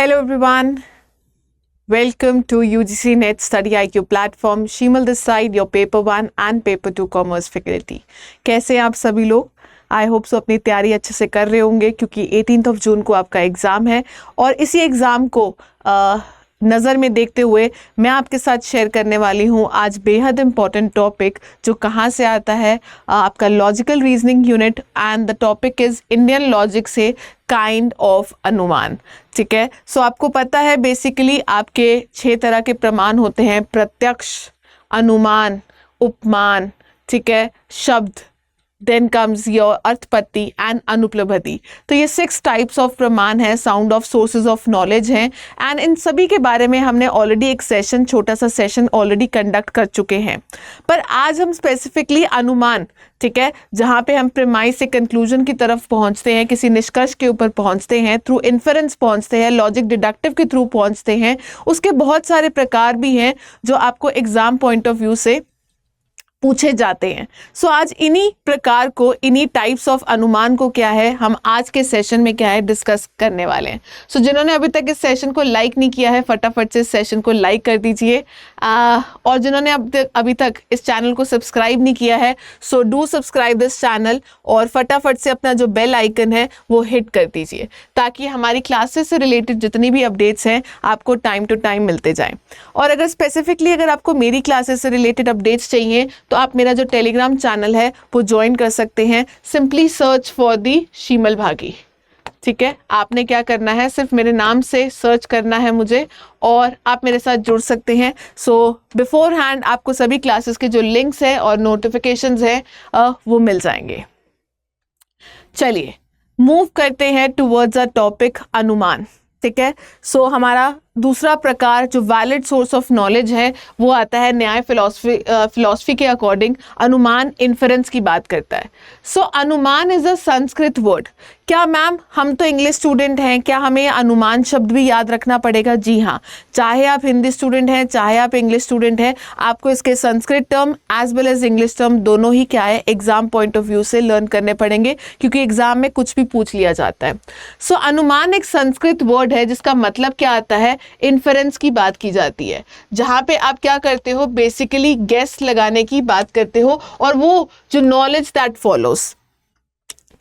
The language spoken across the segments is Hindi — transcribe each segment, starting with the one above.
Hello everyone, welcome to UGC Net Study IQ platform. शीमल this side, your paper 1 and paper 2 commerce faculty. कैसे हैं आप सभी लोग? आई होप सो अपनी तैयारी अच्छे से कर रहे होंगे क्योंकि 18 जून को आपका एग्ज़ाम है और इसी एग्ज़ाम को नज़र में देखते हुए मैं आपके साथ शेयर करने वाली हूँ आज बेहद इम्पॉर्टेंट टॉपिक जो कहाँ से आता है आपका logical reasoning unit and the topic is Indian logic से काइंड ऑफ अनुमान. ठीक है, सो आपको पता है बेसिकली आपके 6 तरह के प्रमाण होते हैं: प्रत्यक्ष, अनुमान, उपमान, ठीक है, शब्द, देन कम्स योर अर्थपत्ति एंड अनुपलब्धि. तो ये 6 टाइप्स ऑफ प्रमाण हैं, sound of sources of knowledge हैं एंड इन सभी के बारे में हमने ऑलरेडी एक सेशन, छोटा सा सेशन ऑलरेडी कंडक्ट कर चुके हैं. पर आज हम स्पेसिफिकली अनुमान, ठीक है, जहाँ पे हम प्रेमाइस से कंक्लूजन की तरफ पहुँचते हैं, किसी निष्कर्ष के ऊपर पहुँचते हैं, थ्रू इन्फरेंस पहुँचते हैं, लॉजिक डिडक्टिव के थ्रू पहुँचते हैं, उसके बहुत सारे प्रकार भी हैं जो आपको एग्जाम पॉइंट ऑफ व्यू से पूछे जाते हैं. सो आज इन्हीं प्रकार को, इन्हीं टाइप्स ऑफ अनुमान को क्या है हम आज के सेशन में क्या है डिस्कस करने वाले हैं. सो जिन्होंने अभी तक इस सेशन को लाइक नहीं किया है फटाफट से इस सेशन को लाइक कर दीजिए और जिन्होंने अभी तक इस चैनल को सब्सक्राइब नहीं किया है so do subscribe this channel और फटाफट से अपना जो बेल आइकन है वो हिट कर दीजिए ताकि हमारी क्लासेस से रिलेटेड जितनी भी अपडेट्स हैं आपको टाइम टू टाइम मिलते जाएं. और अगर स्पेसिफिकली अगर आपको मेरी क्लासेस से रिलेटेड अपडेट्स चाहिए तो आप मेरा जो टेलीग्राम चैनल है वो ज्वाइन कर सकते हैं. सिंपली सर्च फॉर दी शीमल भागी. ठीक है, आपने क्या करना है, सिर्फ मेरे नाम से सर्च करना है मुझे और आप मेरे साथ जुड़ सकते हैं. सो बिफोर हैंड आपको सभी क्लासेस के जो लिंक्स हैं और नोटिफिकेशंस हैं वो मिल जाएंगे. चलिए मूव करते हैं टुवर्ड्स अ टॉपिक अनुमान. ठीक है, सो हमारा दूसरा प्रकार जो वैलिड सोर्स ऑफ नॉलेज है वो आता है न्याय फिलॉसफी के अकॉर्डिंग. अनुमान इन्फरेंस की बात करता है. सो अनुमान इज अ संस्कृत वर्ड. क्या मैम हम तो इंग्लिश स्टूडेंट हैं, क्या हमें अनुमान शब्द भी याद रखना पड़ेगा? जी हाँ, चाहे आप हिंदी स्टूडेंट हैं चाहे आप इंग्लिश स्टूडेंट हैं, आपको इसके Sanskrit term as well as English term दोनों ही क्या है एग्जाम पॉइंट ऑफ व्यू से लर्न करने पड़ेंगे क्योंकि एग्जाम में कुछ भी पूछ लिया जाता है. सो अनुमान एक संस्कृत वर्ड है जिसका मतलब क्या आता है, इन्फरेंस की बात की जाती है, जहां पे आप क्या करते हो बेसिकली गेस लगाने की बात करते हो और वो जो नॉलेज दैट फॉलोज.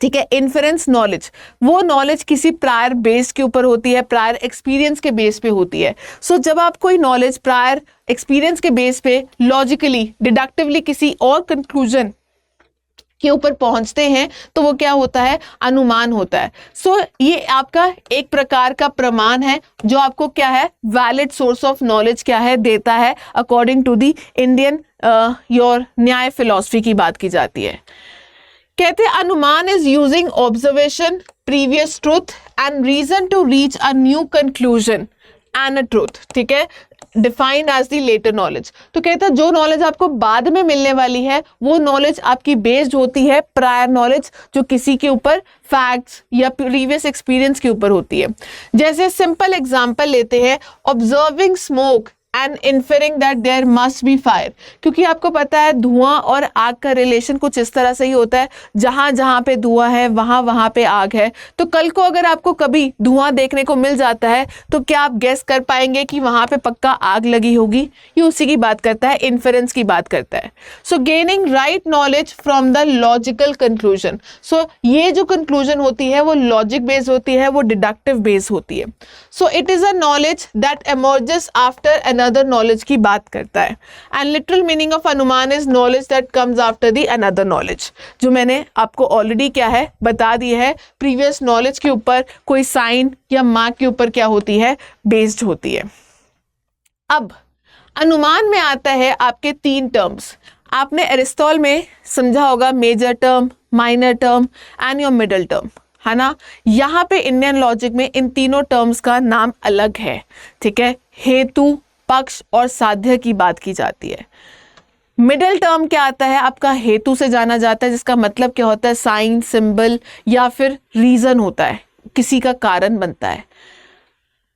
ठीक है, इन्फरेंस नॉलेज, वो नॉलेज किसी प्रायर बेस के ऊपर होती है, प्रायर एक्सपीरियंस के बेस पे होती है. सो जब आप कोई नॉलेज प्रायर एक्सपीरियंस के बेस पे लॉजिकली डिडक्टिवली किसी और कंक्लूजन के ऊपर पहुंचते हैं तो वो क्या होता है, अनुमान होता है. सो ये आपका एक प्रकार का प्रमाण है जो आपको क्या है वैलिड सोर्स ऑफ नॉलेज क्या है देता है according to the Indian your Nyaya philosophy की बात की जाती है. कहते हैं anuman is using observation, previous truth and reason to reach a new conclusion and a truth. ठीक है, defined as the later knowledge. तो कहता है जो नॉलेज आपको बाद में मिलने वाली है वो नॉलेज आपकी बेस्ड होती है प्रायर नॉलेज जो किसी के ऊपर फैक्ट्स या प्रीवियस एक्सपीरियंस के ऊपर होती है. जैसे सिंपल एग्जांपल लेते हैं, observing smoke and inferring that there must be fire. क्योंकि आपको पता है धुआं और आग का रिलेशन कुछ इस तरह से ही होता है, जहां जहां पे धुआं है वहां वहां पे आग है. तो कल को अगर आपको कभी धुआं देखने को मिल जाता है तो क्या आप गेस कर पाएंगे कि वहां पे पक्का आग लगी होगी? ये उसी की बात करता है, इन्फेरेंस की बात करता है. So gaining right knowledge from the logical conclusion. So ये जो कंक्लूजन होती है वो लॉजिक बेस्ड होती है, वो डिडक्टिव बेस्ड होती है. So it is a knowledge that emerges after another knowledge की बात करता है. एंड लिटरल मीनिंग ऑफ अनुमान is knowledge that comes after the another knowledge, जो मैंने आपको ऑलरेडी क्या है बता दी है. प्रीवियस नॉलेज के ऊपर कोई साइन या मार्क के ऊपर क्या होती है बेस्ड होती है. अब अनुमान में आता है आपके 3 टर्म्स. आपने एरिस्टॉटल में समझा होगा major term, minor term and your middle term, है ना. यहाँ पे इंडियन लॉजिक में इन तीनों टर्म्स का नाम अलग है. ठीक है, हेतु, पक्ष और साध्य की बात की जाती है. मिडिल टर्म क्या आता है आपका, हेतु से जाना जाता है जिसका मतलब क्या होता है साइन, सिंबल या फिर रीजन होता है, किसी का कारण बनता है.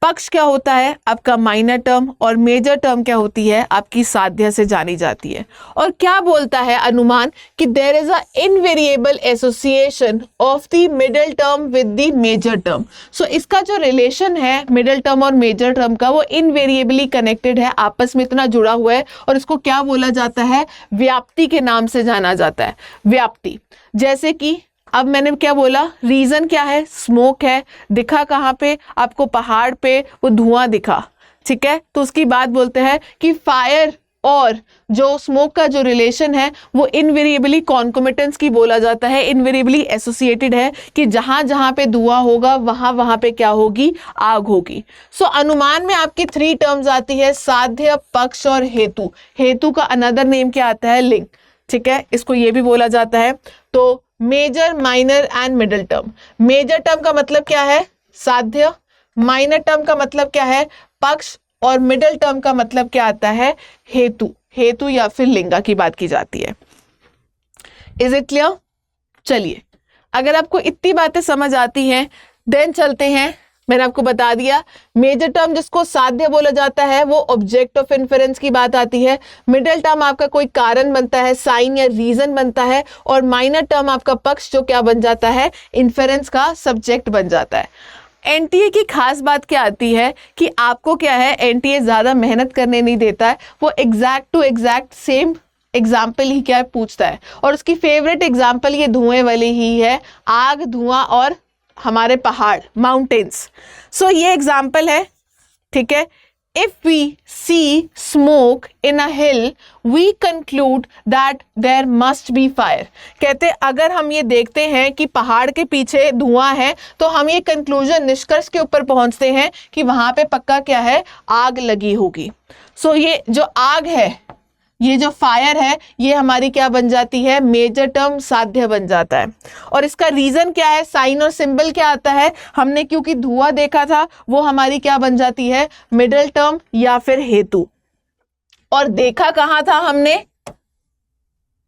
पक्ष क्या होता है? आपका माइनर टर्म, और मेजर टर्म क्या होती है? आपकी साध्य से जानी जाती है। और क्या बोलता है अनुमान कि there is a invariable association of the middle term with the major term. So इसका जो रिलेशन है मिडिल टर्म और मेजर टर्म का, वो इनवेरिएबली कनेक्टेड है, आपस में इतना जुड़ा हुआ है, और इसको क्या बोला जाता है? व्याप्ति के नाम से जाना जाता है, व्याप्ति। जैसे कि अब मैंने क्या बोला, रीजन क्या है? स्मोक है। दिखा कहाँ पे? आपको पहाड़ पे वो धुआं दिखा, ठीक है। तो उसकी बात बोलते हैं कि फायर और जो स्मोक का जो रिलेशन है वो इनवेरिएबली कॉन्कोमिटेंस की बोला जाता है, इनवेरिएबली एसोसिएटेड है कि जहां जहां पे धुआं होगा वहां वहां पे क्या होगी? आग होगी। सो अनुमान में आपकी 3 टर्म्स आती है, साध्य, पक्ष और हेतु। हेतु का अनदर नेम क्या आता है? लिंक, ठीक है। इसको ये भी बोला जाता है। तो major, minor and middle term. Major term का मतलब क्या है? साध्य। माइनर टर्म का मतलब क्या है? पक्ष। और मिडिल टर्म का मतलब क्या आता है? हेतु। हेतु या फिर लिंगा की बात की जाती है। Is it clear? चलिए, अगर आपको इतनी बातें समझ आती हैं देन चलते हैं। मैंने आपको बता दिया मेजर टर्म जिसको साध्य बोला जाता है वो ऑब्जेक्ट ऑफ इन्फरेंस की बात आती है। मिडिल टर्म आपका कोई कारण बनता है, साइन या रीजन बनता है। और माइनर टर्म आपका पक्ष जो क्या बन जाता है? इन्फरेंस का सब्जेक्ट बन जाता है। एनटीए की खास बात क्या आती है कि आपको क्या है, एनटीए ज्यादा मेहनत करने नहीं देता है, वो exact to exact same example ही क्या पूछता है। और उसकी फेवरेट एग्जाम्पल ये धुएं वाली ही है, आग, धुआं और हमारे पहाड़, माउंटेन्स। सो ये एग्जाम्पल है, ठीक है। If we see smoke in a hill we conclude that there must be fire. कहते अगर हम ये देखते हैं कि पहाड़ के पीछे धुआं है तो हम ये कंक्लूजन, निष्कर्ष के ऊपर पहुंचते हैं कि वहां पे पक्का क्या है? आग लगी होगी। सो ये जो आग है, ये जो फायर है, ये हमारी क्या बन जाती है? मेजर टर्म, साध्य बन जाता है। और इसका रीजन क्या है? साइन और सिंबल क्या आता है? हमने क्योंकि धुआं देखा था, वो हमारी क्या बन जाती है? मिडिल टर्म या फिर हेतु। और देखा कहाँ था हमने?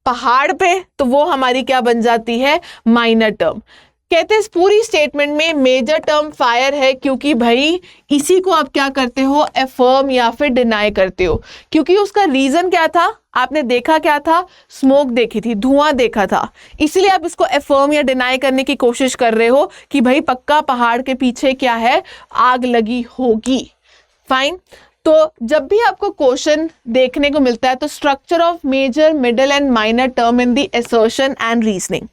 पहाड़ पे, तो वो हमारी क्या बन जाती है? Minor term. कहते हैं इस पूरी स्टेटमेंट में मेजर टर्म फायर है क्योंकि भाई इसी को आप क्या करते हो? अफर्म या फिर डिनाई करते हो। क्योंकि उसका रीजन क्या था? आपने देखा क्या था? स्मोक देखी थी, धुआं देखा था, इसलिए आप इसको अफर्म या डिनाई करने की कोशिश कर रहे हो कि भाई पक्का पहाड़ के पीछे क्या है? आग लगी होगी। फाइन। तो जब भी आपको क्वेश्चन देखने को मिलता है तो structure of major, middle and minor term in the assertion and reasoning.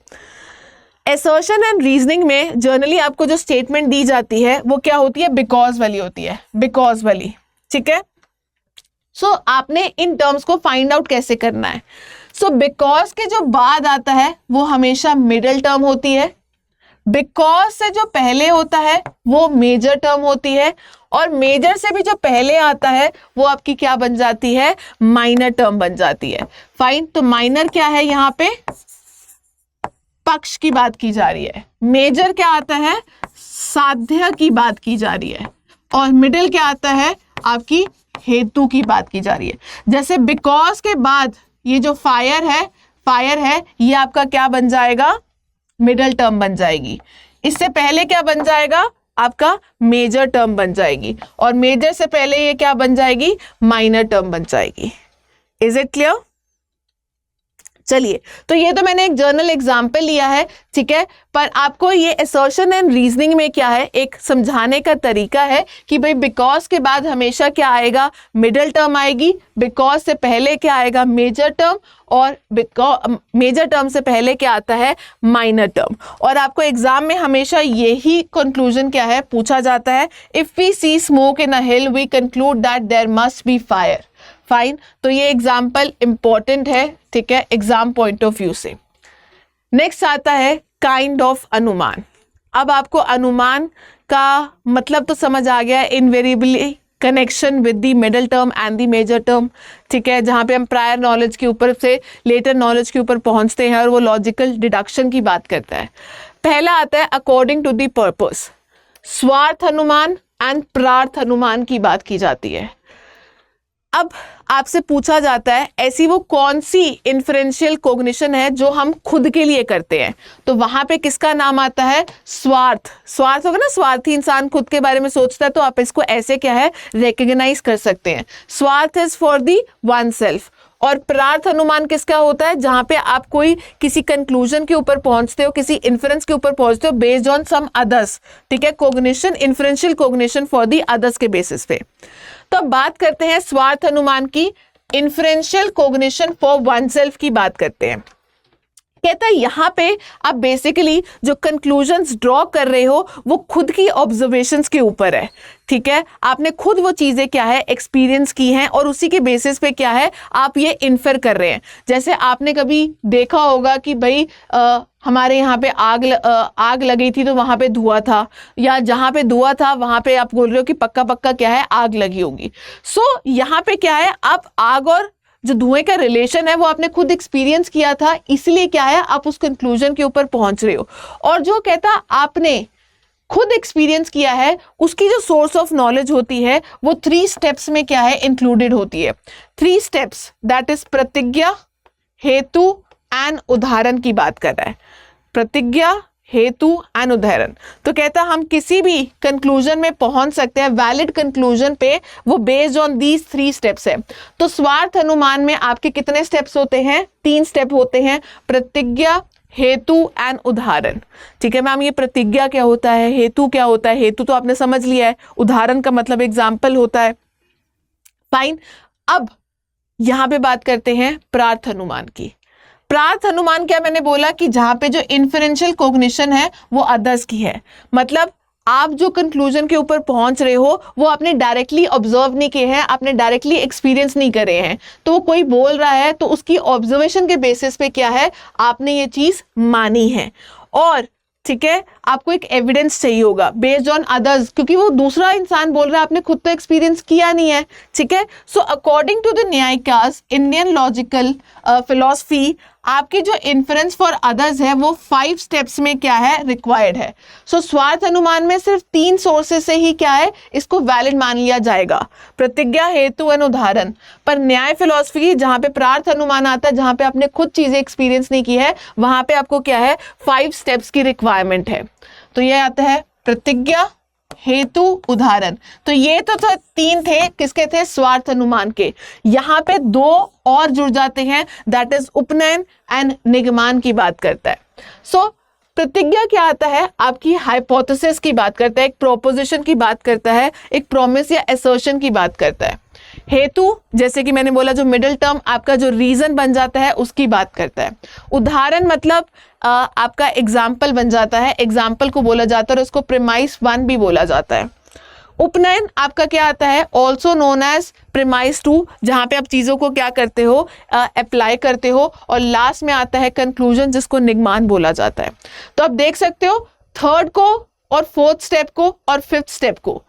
Assertion and reasoning में जनरली आपको जो स्टेटमेंट दी जाती है वो क्या होती है? बिकॉज वाली होती है, बिकॉज वाली, ठीक है। सो आपने इन टर्म्स को फाइंड आउट कैसे करना है? सो बिकॉज के जो बाद आता है वो हमेशा मिडिल टर्म होती है, बिकॉज से जो पहले होता है वो मेजर टर्म होती है, और मेजर से भी जो पहले आता है वो आपकी क्या बन जाती है? माइनर टर्म बन जाती है। फाइन। तो माइनर क्या है? यहाँ पे पक्ष की बात की जा रही है। मेजर क्या आता है? साध्य की बात की जा रही है। और मिडिल क्या आता है? आपकी हेतु की बात की जा रही है। जैसे बिकॉज के बाद ये जो फायर है ये आपका क्या बन जाएगा? मिडिल टर्म बन जाएगी। इससे पहले क्या बन जाएगा? आपका मेजर टर्म बन जाएगी। और मेजर से पहले ये क्या बन जाएगी? माइनर टर्म बन जाएगी। Is it clear? चलिए, तो ये तो मैंने एक जर्नल एग्जाम्पल लिया है, ठीक है। पर आपको ये असर्शन एंड रीजनिंग में क्या है, एक समझाने का तरीका है कि भाई बिकॉज के बाद हमेशा क्या आएगा? मिडिल टर्म आएगी। बिकॉज से पहले क्या आएगा? Major term. और मेजर टर्म से पहले क्या आता है? Minor term. और आपको एग्जाम में हमेशा यही कंक्लूजन क्या है पूछा जाता है? If we see smoke in a hill we conclude that there must be fire. Fine. तो ये एग्जाम्पल इंपॉर्टेंट है, ठीक है, एग्जाम पॉइंट ऑफ व्यू से। नेक्स्ट आता है काइंड ऑफ अनुमान। अब आपको अनुमान का मतलब तो समझ आ गया, invariably connection with the middle term and the major term, ठीक है, जहाँ पे हम प्रायर नॉलेज के ऊपर से लेटर नॉलेज के ऊपर पहुंचते हैं और वो लॉजिकल डिडक्शन की बात करता है। पहला आता है अकॉर्डिंग टू द पर्पस। स्वार्थ अनुमान एंड प्रार्थ अनुमान की बात की जाती है। अब आपसे पूछा जाता है ऐसी वो कौन सी इन्फ्रेंशियल कॉग्निशन है जो हम खुद के लिए करते हैं, तो वहां पे किसका नाम आता है? स्वार्थ। स्वार्थ होगा ना, स्वार्थी इंसान खुद के बारे में सोचता है, तो आप इसको ऐसे क्या है रिकग्नाइज कर सकते हैं। स्वार्थ is for the one self. और प्रार्थ अनुमान किसका होता है? जहां पे आप कोई किसी कंक्लूजन के ऊपर पहुंचते हो, किसी इन्फ्रेंस के ऊपर पहुंचते हो बेस्ड ऑन सम अदर्स, ठीक है, cognition, inferential cognition for the others के बेसिस पे। तो अब बात करते हैं स्वार्थ अनुमान की, inferential cognition for one self की बात करते हैं। कहता है यहां पे आप बेसिकली जो कंक्लूजन्स ड्रॉ कर रहे हो वो खुद की ऑब्जर्वेशंस के ऊपर है, ठीक है, आपने खुद वो चीजें क्या है एक्सपीरियंस की हैं और उसी के बेसिस पे क्या है आप ये इन्फर कर रहे हैं। जैसे आपने कभी देखा होगा कि भाई हमारे यहाँ पे आग लगी थी तो वहां पे धुआं था, या जहां पे धुआं था वहां पे आप बोल रहे हो कि पक्का पक्का क्या है आग लगी होगी। सो यहाँ पे क्या है, आप आग और जो धुएं का रिलेशन है वो आपने खुद एक्सपीरियंस किया था, इसलिए क्या है आप उस कंक्लूजन के ऊपर पहुंच रहे हो। और जो कहता आपने खुद एक्सपीरियंस किया है उसकी जो सोर्स ऑफ नॉलेज होती है वो 3 स्टेप्स में क्या है इंक्लूडेड होती है। 3 स्टेप्स, दैट इज प्रतिज्ञा, हेतु एंड उदाहरण की बात कर रहा है। प्रतिज्ञा, हेतु एंड उदाहरण। तो कहता हम किसी भी कंक्लूजन में पहुंच सकते हैं, वैलिड कंक्लूजन पे, वो बेस्ड ऑन दीज 3 स्टेप्स है। तो स्वार्थ अनुमान में आपके कितने स्टेप्स होते हैं? 3 स्टेप होते हैं, प्रतिज्ञा, हेतु एंड उदाहरण। ठीक है मैम, ये प्रतिज्ञा क्या होता है, हेतु क्या होता है? हेतु तो आपने समझ लिया है, उदाहरण का मतलब एग्जाम्पल होता है। फाइन, अब यहां पे बात करते हैं प्रार्थ अनुमान की। प्रार्थ अनुमान क्या मैंने बोला कि जहां पे जो इन्फरेंशियल कॉग्निशन है वो अदर्स की है, मतलब आप जो कंक्लूजन के ऊपर पहुंच रहे हो वो आपने डायरेक्टली ऑब्जर्व नहीं किए हैं, आपने डायरेक्टली एक्सपीरियंस नहीं करे हैं। तो कोई बोल रहा है तो उसकी ऑब्जर्वेशन के बेसिस पे क्या है आपने ये चीज मानी है। और ठीक है, आपको एक एविडेंस चाहिए होगा बेस्ड ऑन अदर्स, क्योंकि वो दूसरा इंसान बोल रहा है, आपने खुद तो एक्सपीरियंस किया नहीं है। ठीक है, सो अकॉर्डिंग टू द न्यायिकास इंडियन लॉजिकल फिलॉसफी, आपकी जो इन्फरेंस फॉर अदर्स है वो 5 स्टेप्स में क्या है रिक्वायर्ड है। सो स्वार्थ अनुमान में सिर्फ 3 सोर्सेस से ही क्या है इसको वैलिड मान लिया जाएगा, प्रतिज्ञा, हेतु एंड उदाहरण। पर न्याय फिलॉसफी जहां पे प्रार्थ अनुमान आता है, जहां पे आपने खुद चीजें एक्सपीरियंस नहीं की है, वहां पे आपको क्या है 5 स्टेप्स की रिक्वायरमेंट है। तो ये आता है प्रतिज्ञा, हेतु, उदाहरण। तो ये तो 3 थे, किसके थे? स्वार्थ अनुमान के। यहां पे 2 और जुड़ जाते हैं, दैट इज उपनयन एंड निगमान की बात करता है। सो प्रतिज्ञा क्या आता है? आपकी हाइपोथेसिस की बात करता है, एक प्रोपोजिशन की बात करता है, एक प्रॉमिस या असर्शन की बात करता है। हेतु जैसे कि मैंने बोला जो मिडिल टर्म आपका जो रीजन बन जाता है उसकी बात करता है। उदाहरण मतलब आपका एग्जाम्पल बन जाता है, एग्जाम्पल को बोला जाता है और उसको प्रीमाइस 1 भी बोला जाता है। उपनयन आपका क्या आता है? ऑल्सो नोन एज प्रीमाइस 2, जहां पे आप चीजों को क्या करते हो अप्लाई करते हो। और लास्ट में आता है कंक्लूजन, जिसको निगमान बोला जाता है। तो आप देख सकते हो 3rd को और 4th स्टेप को और 5th स्टेप को।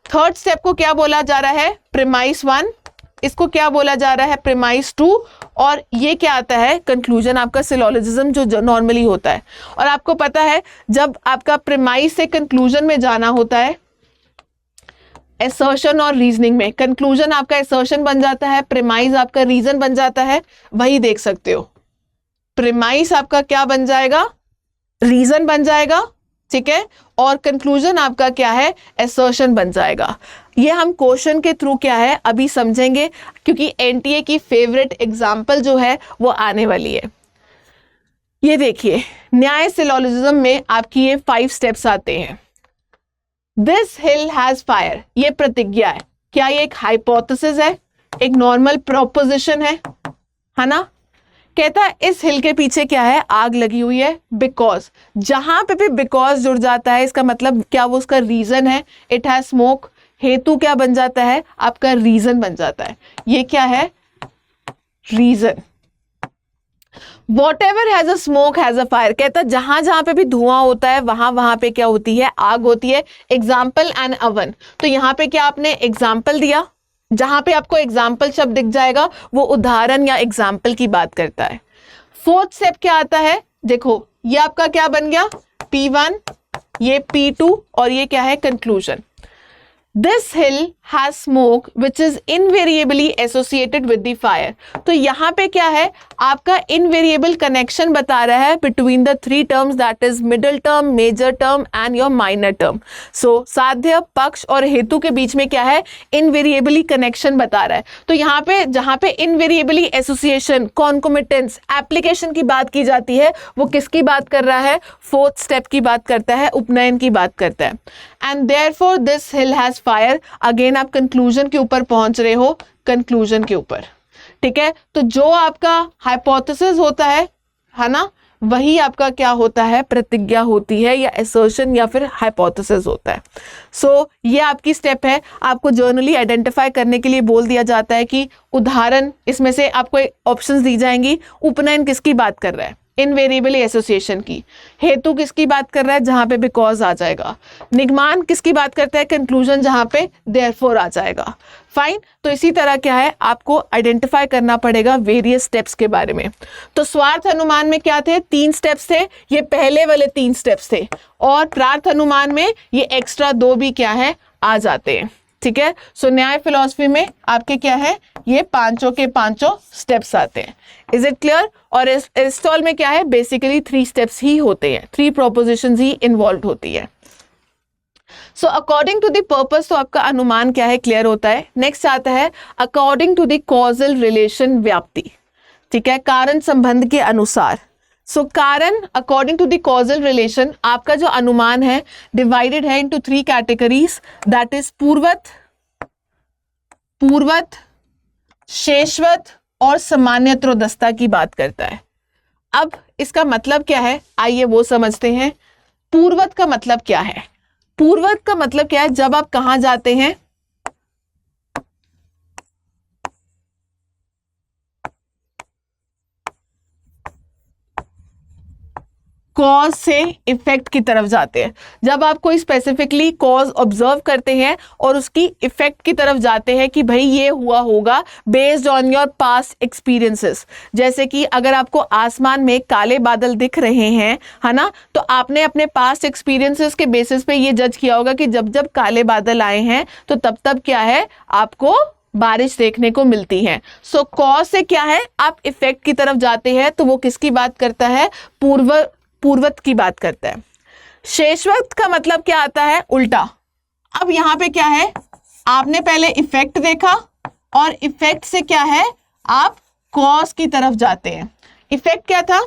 3rd स्टेप को क्या बोला जा रहा है? प्रीमाइस 1, इसको क्या बोला जा रहा है? प्रीमाइस 2। और ये क्या आता है? कंक्लूजन, आपका सिलोजिज्म जो नॉर्मली होता है। और आपको पता है जब आपका प्रीमाइस से कंक्लूजन में जाना होता है, असर्शन और रीजनिंग में, कंक्लूजन आपका असर्शन बन जाता है, प्रीमाइस आपका रीजन बन जाता है। वही देख सकते हो, प्रीमाइस आपका क्या बन जाएगा? रीजन बन जाएगा, ठीक है, और कंक्लूजन आपका क्या है? असर्शन बन जाएगा। ये हम क्वेश्चन के थ्रू क्या है अभी समझेंगे, क्योंकि एनटीए की फेवरेट एग्जाम्पल जो है वो आने वाली है। ये देखिए, न्याय सिलोजिज्म में आपकी ये 5 स्टेप्स आते हैं। दिस हिल हैज फायर, ये प्रतिज्ञा है। क्या ये एक हाइपोथेसिस है, एक नॉर्मल प्रोपोजिशन है ना? कहता है इस हिल के पीछे क्या है? आग लगी हुई है। बिकॉज, जहां पे भी बिकॉज जुड़ जाता है इसका मतलब क्या वो उसका रीजन है, इट हैज स्मोक। हेतु क्या बन जाता है? आपका रीजन बन जाता है। ये क्या है? Reason. Whatever has a smoke has a fire, कहता है जहां जहां पे भी धुआं होता है वहां वहां पे क्या होती है? आग होती है। एग्जाम्पल एंड अवन, तो यहाँ पे क्या आपने एग्जाम्पल दिया, जहां पे आपको एग्जाम्पल शब्द दिख जाएगा वो उदाहरण या एग्जाम्पल की बात करता है। 4th स्टेप क्या आता है? देखो ये आपका क्या बन गया? P1, ये P2 और ये क्या है? Conclusion. This hill has smoke which is invariably associated with the fire. तो यहाँ पे क्या है, आपका इनवेरिएबल कनेक्शन बता रहा है between the three terms, that is middle term, major term and your minor term. So साध्य, पक्ष और हेतु के बीच में क्या है, इनवेरिएबली कनेक्शन बता रहा है। तो यहाँ पे जहाँ पे इनवेरिएबली एसोसिएशन, कॉन्कोमिटेंस, एप्लीकेशन की बात की जाती है, वो किसकी बात कर रहा है, फोर्थ स्टेप की बात करता है, उपनयन की बात करता है। And therefore this hill has fire, again आप कंक्लूजन के ऊपर पहुंच रहे हो, कंक्लूजन के ऊपर, ठीक है। तो जो आपका हाइपोथेसिस होता है ना, वही आपका क्या होता है, प्रतिज्ञा होती है, या असर्शन या फिर हाइपोथेसिस होता है। सो ये आपकी स्टेप है। आपको जर्नली आइडेंटिफाई करने के लिए बोल दिया जाता है कि उदाहरण, इसमें से आपको ऑप्शंस दी जाएंगी, उपनयन किसकी बात कर रहा है, इनवेरिएबली एसोसिएशन की, हेतु किसकी बात कर रहा है, जहां पे बिकॉज आ जाएगा, निगमान किसकी बात करता है, कंक्लूजन, जहां पे देयरफॉर आ जाएगा। फाइन। तो इसी तरह क्या है, आपको आइडेंटिफाई करना पड़ेगा वेरियस स्टेप्स के बारे में। तो स्वार्थ अनुमान में क्या थे, 3 स्टेप्स थे, ये पहले वाले 3 स्टेप्स थे, और प्रार्थ अनुमान में ये एक्स्ट्रा 2 भी क्या है, आ जाते हैं, ठीक है। सो न्याय फिलॉसफी में आपके क्या है, ये पांचों के पांचों स्टेप्स आते हैं। Is it clear? और एरिस्टॉटल में क्या है, बेसिकली 3 स्टेप्स ही होते हैं, 3 प्रोपोजिशंस ही इन्वॉल्व होती है। So according to the purpose, तो आपका अनुमान क्या है, क्लियर होता है। नेक्स्ट आता है according to the causal relation, व्याप्ति, ठीक है, कारण संबंध के अनुसार। सो कारण, according to the causal relation, आपका जो अनुमान है डिवाइडेड है into 3 categories, that is purvat, purvat, sheshavat और सामान्यत्रोदस्ता की बात करता है। अब इसका मतलब क्या है, आइए वो समझते हैं। पूर्वत का मतलब क्या है, पूर्वत का मतलब क्या है, जब आप कहां जाते हैं, कॉज से इफेक्ट की तरफ जाते हैं। जब आप कोई स्पेसिफिकली कॉज ऑब्जर्व करते हैं और उसकी इफेक्ट की तरफ जाते हैं कि भाई ये हुआ होगा based on your past experiences. जैसे कि अगर आपको आसमान में काले बादल दिख रहे हैं, है ना, तो आपने अपने पास्ट एक्सपीरियंसेस के बेसिस पे ये जज किया होगा कि जब जब काले बादल आए हैं तो तब तब क्या है, आपको बारिश देखने को मिलती है। सो कॉज से क्या है, आप इफेक्ट की तरफ जाते हैं, तो वो किसकी बात करता है, पूर्वत की बात करता है। शेषवत का मतलब क्या आता है, उल्टा। अब यहां पे क्या है, आपने पहले इफेक्ट देखा और इफेक्ट से क्या है, आप कॉज की तरफ जाते हैं। इफेक्ट क्या था,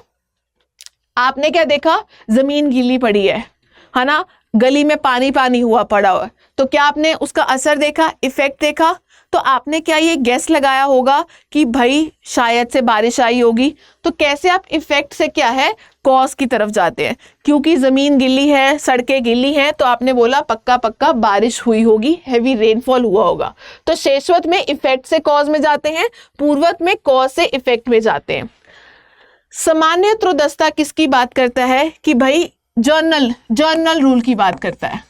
आपने क्या देखा, जमीन गीली पड़ी है ना, गली में पानी पानी हुआ पड़ा हुआ, तो क्या आपने उसका असर देखा, इफेक्ट देखा, तो आपने क्या ये गेस लगाया होगा कि भाई शायद से बारिश आई होगी। तो कैसे आप इफेक्ट से क्या है, कॉज की तरफ जाते हैं, क्योंकि जमीन गिल्ली है, सड़कें गिल्ली हैं, तो आपने बोला पक्का पक्का बारिश हुई होगी, हैवी रेनफॉल हुआ होगा। तो शेषवत में इफेक्ट से कॉज में जाते हैं, पूर्वत में कॉज से इफेक्ट में जाते हैं। सामान्यत्रोदस्ता किसकी बात करता है कि भाई जर्नल रूल की बात करता है,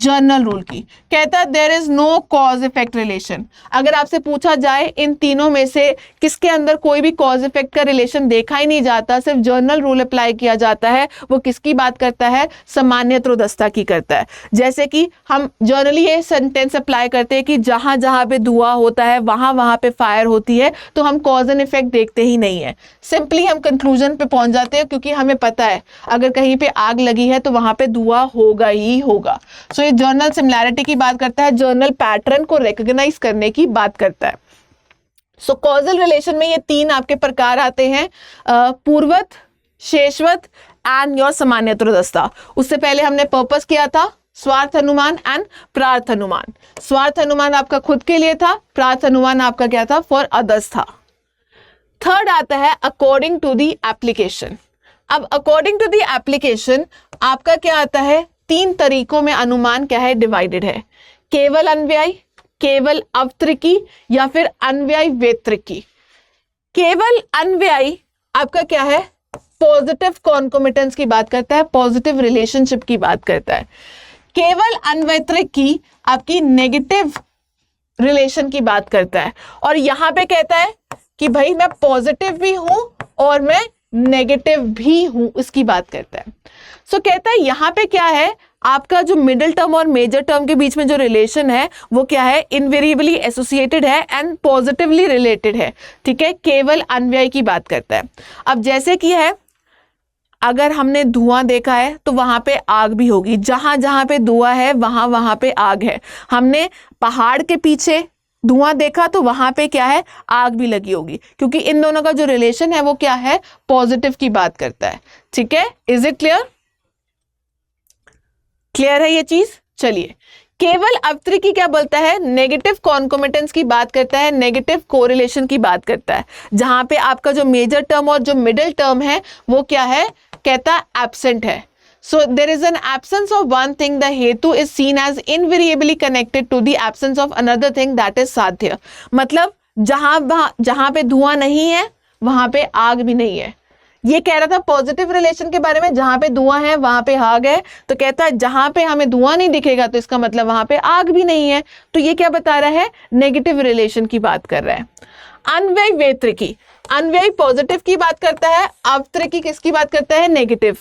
जर्नल रूल की, कहता है there is no cause effect relation. अगर आपसे पूछा जाए इन तीनों में से किसके अंदर कोई भी कॉज इफेक्ट का रिलेशन देखा ही नहीं जाता, सिर्फ जर्नल रूल अप्लाई किया जाता है, वो किसकी बात करता है, सामान्यत्रोदस्ता की करता है। जैसे कि हम जर्नली ये सेंटेंस अप्लाई करते हैं कि जहां जहां पे धुआं होता है वहां वहां पे फायर होती है, तो हम कॉज एंड इफेक्ट देखते ही नहीं है, सिंपली हम कंक्लूजन पे पहुंच जाते हैं, क्योंकि हमें पता है अगर कहीं पे आग लगी है तो वहां पे धुआं होगा ही होगा। सो ये जर्नल सिमिलैरिटी की बात करता है, जर्नल पैटर्न को रिकॉग्नाइज करने की बात करता है। सो कॉजल रिलेशन में ये 3 आपके प्रकार आते हैं, पूर्वत, शेषवत एंड योर सामान्यत्रोदस्ता। उससे पहले हमने पर्पस किया था स्वार्थ अनुमान एंड प्रार्थ अनुमान। स्वार्थ अनुमान आपका खुद के लिए था, प्रार्थ अनुमान आपका क्या था, फॉर अदर्स था। थर्ड आता है अकॉर्डिंग टू द एप्लीकेशन। अब अकॉर्डिंग टू द एप्लीकेशन आपका क्या आता है, 3 तरीकों में अनुमान क्या है, डिवाइडेड है, केवल अन्वयी, केवल अवतरिकी या फिर अन्वयी व्यतिरिकी। केवल अन्वयी आपका क्या है, पॉजिटिव कॉन्कोमिटेंस की बात करता है, पॉजिटिव रिलेशनशिप की बात करता है। केवल अन्वयित्रिकी आपकी नेगेटिव रिलेशन की बात करता है, और यहां पे कहता है कि भाई मैं पॉजिटिव भी हूं और मैं नेगेटिव भी हूं, इसकी बात करता है। सो कहता है यहाँ पे क्या है, आपका जो मिडिल टर्म और मेजर टर्म के बीच में जो रिलेशन है वो क्या है, इनवेरिएबली एसोसिएटेड है एंड पॉजिटिवली रिलेटेड है, ठीक है, केवल अन्वय की बात करता है। अब जैसे कि है, अगर हमने धुआं देखा है तो वहां पे आग भी होगी, जहां जहां पे धुआं है वहां वहां पे आग है। हमने पहाड़ के पीछे धुआं देखा तो वहां पे क्या है, आग भी लगी होगी, क्योंकि इन दोनों का जो रिलेशन है वो क्या है, पॉजिटिव की बात करता है, ठीक है। Is it clear? क्लियर है ये चीज? चलिए, केवल अवतरिकी क्या बोलता है, नेगेटिव कॉन्कोमिटेंस की बात करता है, नेगेटिव कोरिलेशन की बात करता है, जहां पे आपका जो मेजर टर्म और जो मिडिल टर्म है वो क्या है, कहता है एब्सेंट है। So there is an absence of one thing, the hetu is seen as invariably connected to the absence of another thing, that is साध्य। मतलब जहां पे धुआं नहीं है वहां पे आग भी नहीं है। ये कह रहा था पॉजिटिव रिलेशन के बारे में, जहां पे धुआं है वहां पे आग है, तो कहता है जहां पे हमें धुआं नहीं दिखेगा तो इसका मतलब वहां पे आग भी नहीं है। तो ये क्या बता रहा है, नेगेटिव रिलेशन की बात कर रहा है। अन्वय व्यतिरिकी, अन्वय पॉजिटिव की बात करता है, अवतरिकी किसकी बात करता है, नेगेटिव।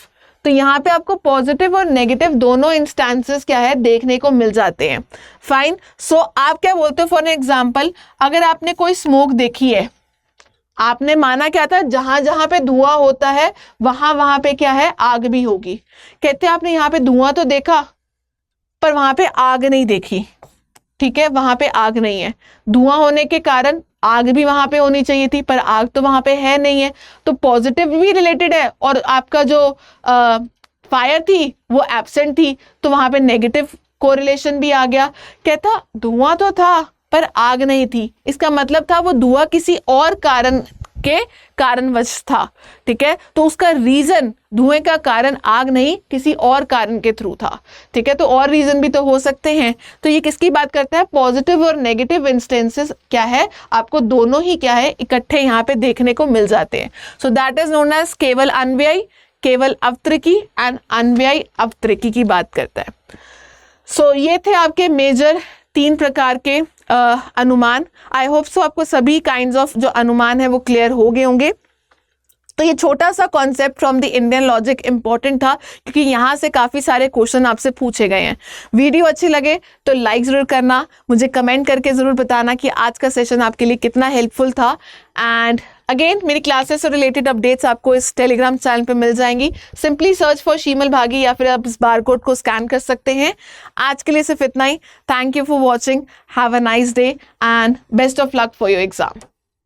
तो यहाँ पे आपको पॉजिटिव और नेगेटिव दोनों इंस्टेंसेस क्या है, देखने को मिल जाते हैं। फाइन। सो आप क्या बोलते हो, फॉर एग्जांपल अगर आपने कोई स्मोक देखी है, आपने माना क्या था, जहां जहां पे धुआं होता है वहां वहां पे क्या है, आग भी होगी। कहते हैं आपने यहाँ पे धुआं तो देखा पर वहां पे आग नहीं देखी, ठीक है, वहां पे आग नहीं है। धुआं होने के कारण आग भी वहां पे होनी चाहिए थी, पर आग तो वहां पे है नहीं है, तो पॉजिटिव भी रिलेटेड है और आपका जो फायर थी वो एब्सेंट थी, तो वहां पे नेगेटिव कोरिलेशन भी आ गया। कहता धुआं तो था पर आग नहीं थी, इसका मतलब था वो धुआं किसी और कारण के कारणवश था, ठीक है, तो उसका रीजन, धुएं का कारण आग नहीं, किसी और कारण के थ्रू था, ठीक है। तो और रीजन भी तो हो सकते हैं। तो ये किसकी बात करता है, पॉजिटिव और नेगेटिव इंस्टेंसेस क्या है, आपको दोनों ही क्या है, इकट्ठे यहाँ पे देखने को मिल जाते हैं। So that is known as keval anvayi, केवल अवतरिकी एंड अन्वयी अवतरिकी की बात करता है। सो ये थे आपके मेजर 3 प्रकार के अनुमान। आई होप सो आपको सभी काइंड्स ऑफ जो अनुमान है वो क्लियर हो गए होंगे। तो ये छोटा सा concept from the Indian logic important था, क्योंकि यहाँ से काफ़ी सारे क्वेश्चन आपसे पूछे गए हैं। वीडियो अच्छी लगे तो लाइक ज़रूर करना, मुझे कमेंट करके ज़रूर बताना कि आज का सेशन आपके लिए कितना हेल्पफुल था। एंड अगेन मेरी क्लासेस से रिलेटेड अपडेट्स आपको इस टेलीग्राम चैनल पे मिल जाएंगी। सिंपली सर्च फॉर शीमल भागी या फिर आप इस बारकोड को स्कैन कर सकते हैं। आज के लिए सिर्फ इतना ही। Thank you for watching, have a nice day and best of luck for your exam.